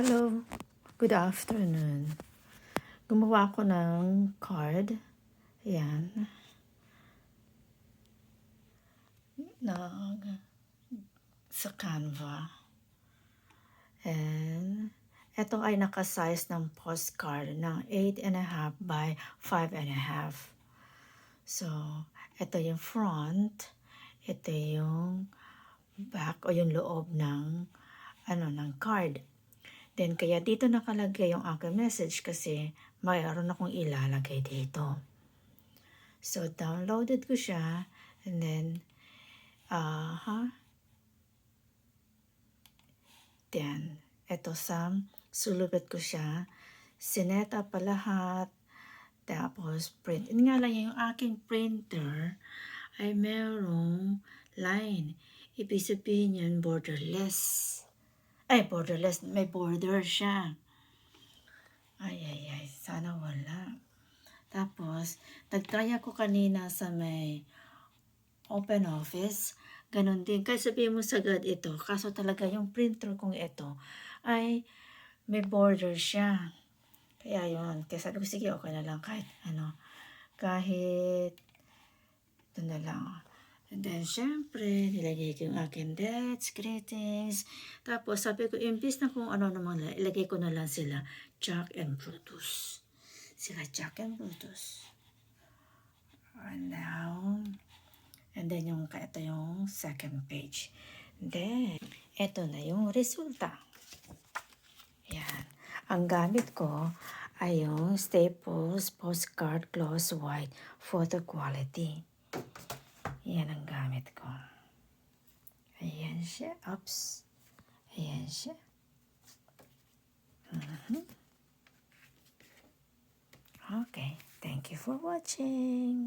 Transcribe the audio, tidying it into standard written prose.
Hello, good afternoon. Gumawa ako ng card. Ayan. Sa Canva. And ito ay nakasize ng postcard ng 8.5 by 5.5. So, ito yung front. Ito yung back o yung loob ng ng card. Then, kaya dito nakalagay yung aking message kasi mayroon akong ilalagay dito. So, downloaded ko siya. And then, then, eto sulubat ko siya. Sineta pa lahat. Tapos, print. Yun nga lang yung aking printer ay merong line. Ibig sabihin yun, borderless. Borderless. May border siya. Ay, sana wala. Tapos, nag-try ako kanina sa may open office. Ganon din. Kaya sabihin mo sagad ito. Kaso talaga yung printer kong ito ay may border siya. Kaya yun. Kaya sabi ko, sige, okay na lang kahit kahit ito na lang. And then, syempre, nilagay ko yung aking dates, greetings. Tapos, sabi ko, imbis na kung ano naman, ilagay ko na lang sila, Jack and Brutus. Sila Jack and Brutus. And now, and then ito yung second page. And then, ito na yung resulta. Yan. Ang gamit ko ay yung Staples Postcard Gloss White Photo Quality. Yan ang gamit ko. Ayan siya. Oops. Ayan siya. Okay. Thank you for watching.